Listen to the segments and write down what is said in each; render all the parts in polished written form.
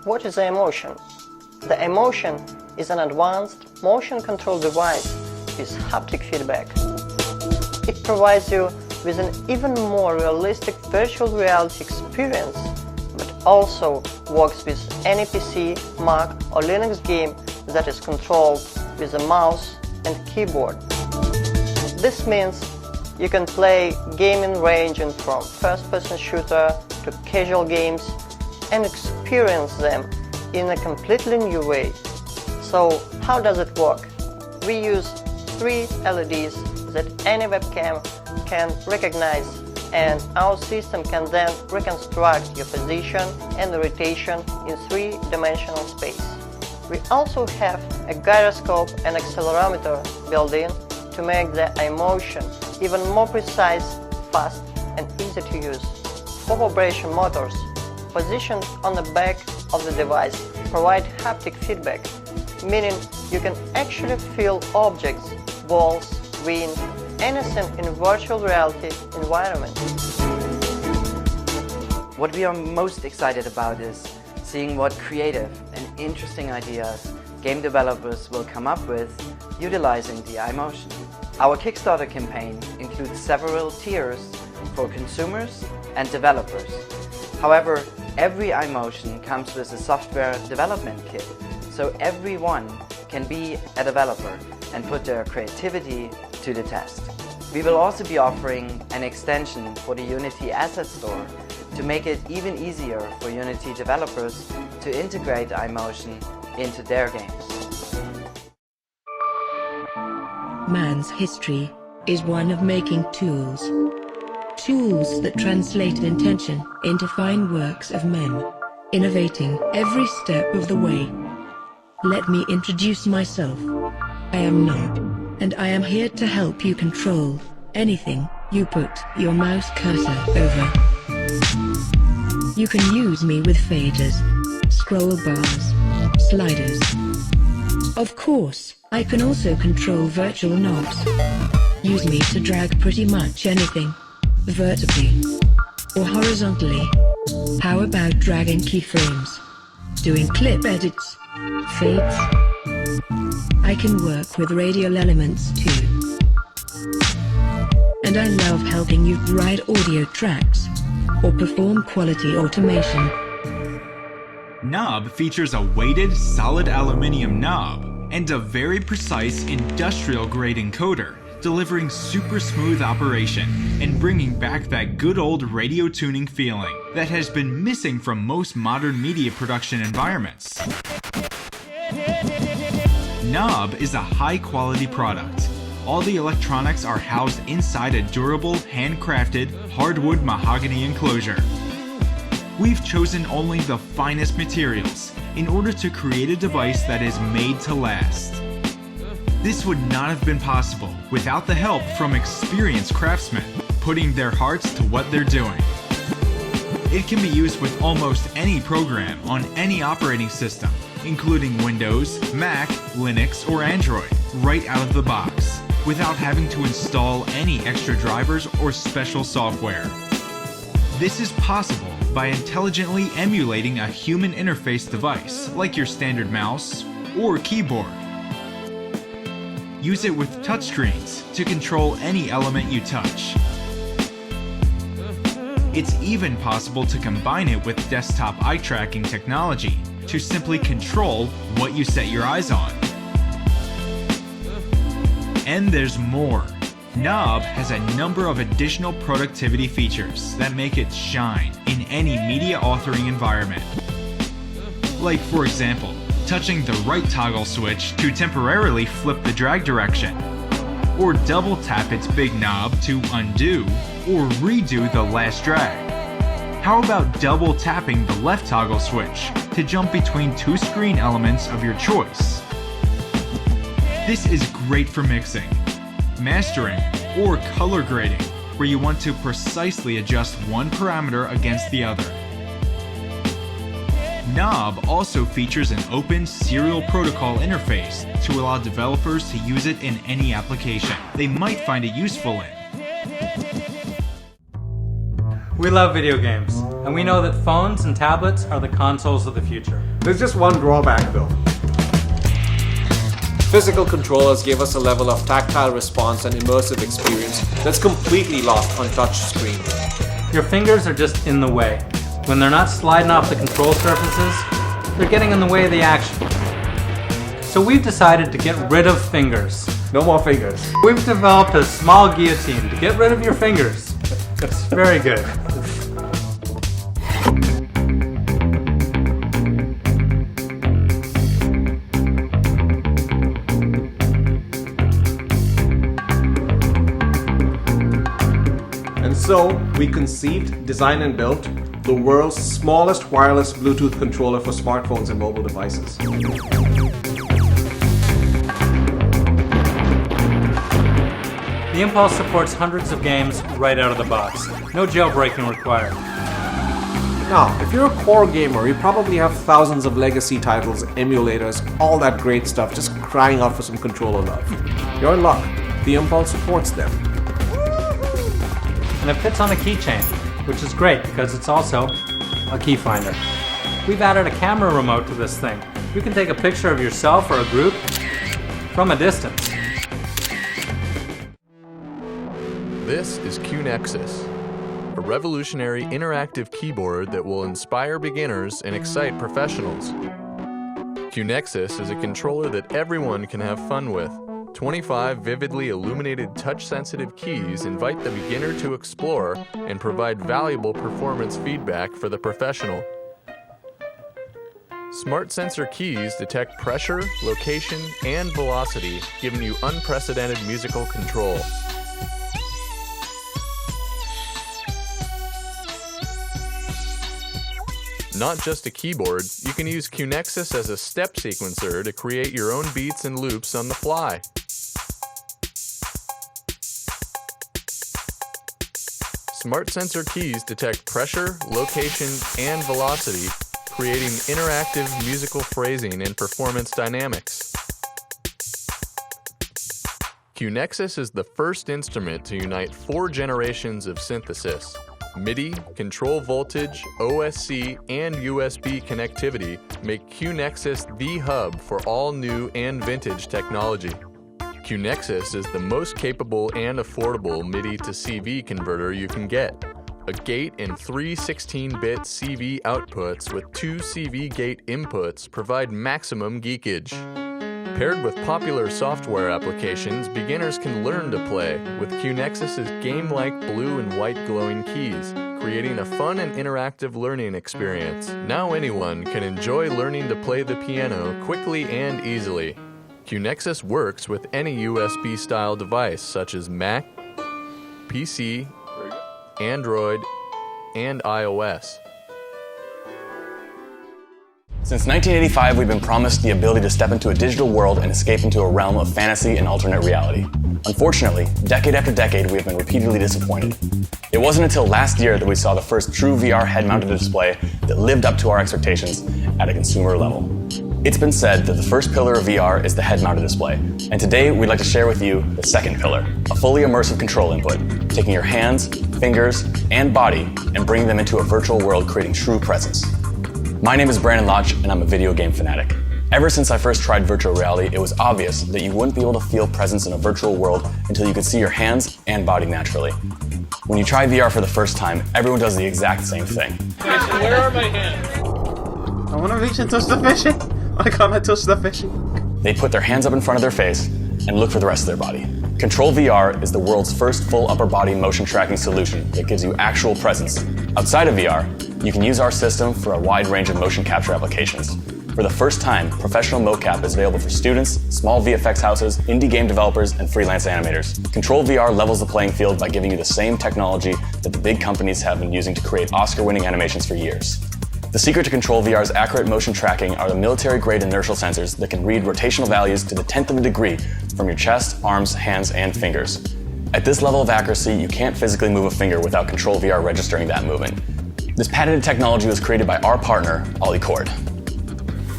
What is the emotion? The emotion is an advanced motion control device with haptic feedback. It provides you with an even more realistic virtual reality experience, but also works with any PC, Mac or Linux game that is controlled with a mouse and keyboard. This means you can play gaming ranging from first-person shooter to casual games and experience them in a completely new way. So how does it work? We use 3 LEDs that any webcam can recognize, and our system can then reconstruct your position and rotation in 3-dimensional space. We also have a gyroscope and accelerometer built in to make the emotion even more precise, fast and easy to use. 4 vibration motors positioned on the back of the device provide haptic feedback, meaning you can actually feel objects, walls, wind, anything in a virtual reality environment. What we are most excited about is seeing what creative and interesting ideas game developers will come up with utilizing the iMotion. Our Kickstarter campaign includes several tiers for consumers and developers. However, every iMotion comes with a software development kit, so everyone can be a developer and put their creativity to the test. We will also be offering an extension for the Unity Asset Store to make it even easier for Unity developers to integrate iMotion into their games. Man's history is one of making tools. Tools that translate intention into fine works of men, innovating every step of the way. Let me introduce myself. I am Nob, and I am here to help you control anything you put your mouse cursor over. You can use me with faders, scroll bars, sliders. Of course, I can also control virtual knobs. Use me to drag pretty much anything, vertically or horizontally. How about dragging keyframes, doing clip edits, fades? I can work with radial elements too. And I love helping you write audio tracks or perform quality automation. Knob features a weighted solid aluminum knob and a very precise industrial-grade encoder, delivering super smooth operation and bringing back that good old radio tuning feeling that has been missing from most modern media production environments. Knob is a high-quality product. All the electronics are housed inside a durable, handcrafted, hardwood mahogany enclosure. We've chosen only the finest materials in order to create a device that is made to last. This would not have been possible without the help from experienced craftsmen putting their hearts to what they're doing. It can be used with almost any program on any operating system, including Windows, Mac, Linux, or Android, right out of the box, without having to install any extra drivers or special software. This is possible by intelligently emulating a human interface device like your standard mouse or keyboard. Use it with touchscreens to control any element you touch. It's even possible to combine it with desktop eye tracking technology to simply control what you set your eyes on. And there's more. Knob has a number of additional productivity features that make it shine in any media authoring environment. Like, for example, touching the right toggle switch to temporarily flip the drag direction, or double tap its big knob to undo or redo the last drag. How about double tapping the left toggle switch to jump between 2 screen elements of your choice? This is great for mixing, mastering, or color grading, where you want to precisely adjust one parameter against the other. Knob also features an open serial protocol interface to allow developers to use it in any application they might find it useful in. We love video games, and we know that phones and tablets are the consoles of the future. There's just one drawback though. Physical controllers give us a level of tactile response and immersive experience that's completely lost on touch screens. Your fingers are just in the way. When they're not sliding off the control surfaces, they're getting in the way of the action. So we've decided to get rid of fingers. No more fingers. We've developed a small guillotine to get rid of your fingers. It's very good. And so, we conceived, designed and built the world's smallest wireless Bluetooth controller for smartphones and mobile devices. The Impulse supports hundreds of games right out of the box. No jailbreaking required. Now, if you're a core gamer, you probably have thousands of legacy titles, emulators, all that great stuff just crying out for some controller love. You're in luck. The Impulse supports them. And it fits on a keychain, which is great because it's also a key finder. We've added a camera remote to this thing. You can take a picture of yourself or a group from a distance. This is Nexus, a revolutionary interactive keyboard that will inspire beginners and excite professionals. Nexus is a controller that everyone can have fun with. 25 vividly illuminated touch-sensitive keys invite the beginner to explore and provide valuable performance feedback for the professional. Smart sensor keys detect pressure, location, and velocity, giving you unprecedented musical control. Not just a keyboard, you can use Nexus as a step sequencer to create your own beats and loops on the fly. Smart sensor keys detect pressure, location, and velocity, creating interactive musical phrasing and performance dynamics. Nexus is the first instrument to unite 4 generations of synthesis. MIDI, control voltage, OSC, and USB connectivity make Nexus the hub for all new and vintage technology. Nexus is the most capable and affordable MIDI to CV converter you can get. A gate and 3 16-bit CV outputs with 2 CV gate inputs provide maximum geekage. Paired with popular software applications, beginners can learn to play with Nexus's game-like blue and white glowing keys, creating a fun and interactive learning experience. Now anyone can enjoy learning to play the piano quickly and easily. Nexus works with any USB-style device such as Mac, PC, Android, and iOS. Since 1985, we've been promised the ability to step into a digital world and escape into a realm of fantasy and alternate reality. Unfortunately, decade after decade, we have been repeatedly disappointed. It wasn't until last year that we saw the first true VR head-mounted display that lived up to our expectations at a consumer level. It's been said that the first pillar of VR is the head-mounted display, and today we'd like to share with you the second pillar, a fully immersive control input, taking your hands, fingers, and body and bringing them into a virtual world, creating true presence. My name is Brandon Lotch, and I'm a video game fanatic. Ever since I first tried virtual reality, it was obvious that you wouldn't be able to feel presence in a virtual world until you could see your hands and body naturally. When you try VR for the first time, everyone does the exact same thing. Where are my hands? I want to reach and touch the fishing. Why can't I touch the fishing? They put their hands up in front of their face and look for the rest of their body. ControlVR is the world's first full upper body motion tracking solution that gives you actual presence. Outside of VR, you can use our system for a wide range of motion capture applications. For the first time, professional mocap is available for students, small VFX houses, indie game developers, and freelance animators. ControlVR levels the playing field by giving you the same technology that the big companies have been using to create Oscar-winning animations for years. The secret to ControlVR's accurate motion tracking are the military-grade inertial sensors that can read rotational values to the 10th of a degree from your chest, arms, hands, and fingers. At this level of accuracy, you can't physically move a finger without ControlVR registering that movement. This patented technology was created by our partner, Ollie-Cord.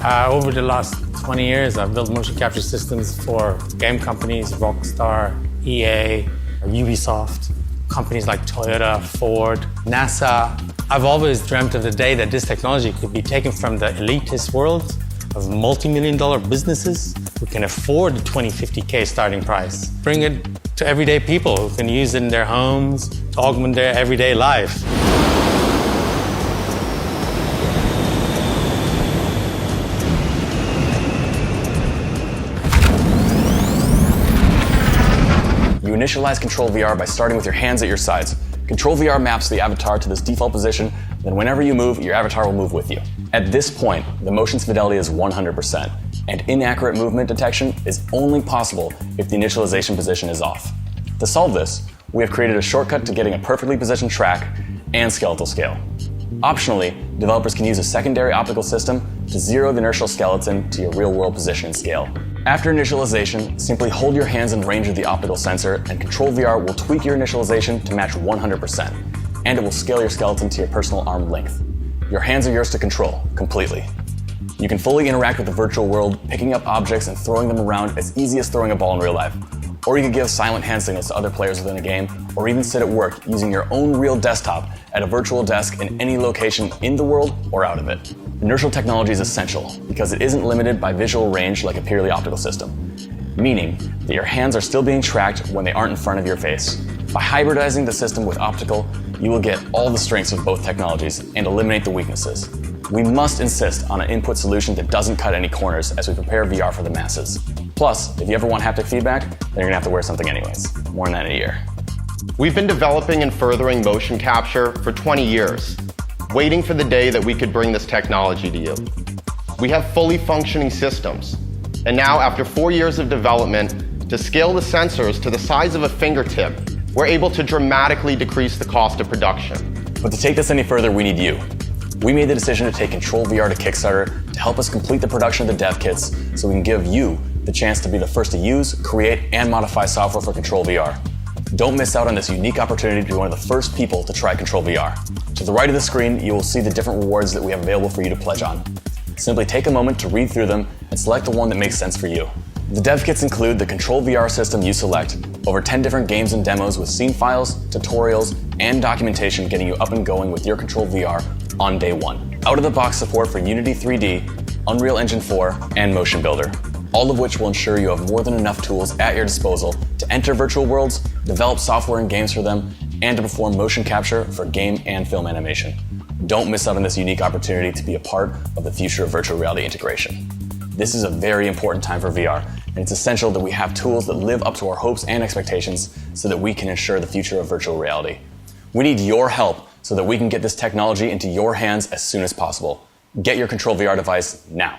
Over the last 20 years, I've built motion capture systems for game companies, Rockstar, EA, Ubisoft. companies like Toyota, Ford, NASA. I've always dreamt of the day that this technology could be taken from the elitist world of multi-million-dollar businesses who can afford the $20, $50K starting price. Bring it to everyday people who can use it in their homes to augment their everyday life. You initialize ControlVR by starting with your hands at your sides. ControlVR maps the avatar to this default position, then whenever you move, your avatar will move with you. At this point, the motion's fidelity is 100%, and inaccurate movement detection is only possible if the initialization position is off. To solve this, we have created a shortcut to getting a perfectly positioned track and skeletal scale. Optionally, developers can use a secondary optical system to zero the inertial skeleton to your real-world position and scale. After initialization, simply hold your hands in range of the optical sensor and ControlVR will tweak your initialization to match 100%, and it will scale your skeleton to your personal arm length. Your hands are yours to control, completely. You can fully interact with the virtual world, picking up objects and throwing them around as easy as throwing a ball in real life. Or you can give silent hand signals to other players within a game, or even sit at work using your own real desktop at a virtual desk in any location in the world or out of it. Inertial technology is essential because it isn't limited by visual range like a purely optical system, meaning that your hands are still being tracked when they aren't in front of your face. By hybridizing the system with optical, you will get all the strengths of both technologies and eliminate the weaknesses. We must insist on an input solution that doesn't cut any corners as we prepare VR for the masses. Plus, if you ever want haptic feedback, then you're gonna have to wear something anyways. More on that in a year. We've been developing and furthering motion capture for 20 years, waiting for the day that we could bring this technology to you. We have fully functioning systems, and now after 4 years of development, to scale the sensors to the size of a fingertip, we're able to dramatically decrease the cost of production. But to take this any further, we need you. We made the decision to take ControlVR to Kickstarter to help us complete the production of the dev kits so we can give you the chance to be the first to use, create, and modify software for ControlVR. Don't miss out on this unique opportunity to be one of the first people to try ControlVR. To the right of the screen, you will see the different rewards that we have available for you to pledge on. Simply take a moment to read through them and select the one that makes sense for you. The dev kits include the ControlVR system you select, over 10 different games and demos with scene files, tutorials, and documentation getting you up and going with your ControlVR on day one. Out-of-the-box support for Unity 3D, Unreal Engine 4, and Motion Builder, all of which will ensure you have more than enough tools at your disposal to enter virtual worlds, develop software and games for them, and to perform motion capture for game and film animation. Don't miss out on this unique opportunity to be a part of the future of virtual reality integration. This is a very important time for VR, and it's essential that we have tools that live up to our hopes and expectations so that we can ensure the future of virtual reality. We need your help so that we can get this technology into your hands as soon as possible. Get your ControlVR device now.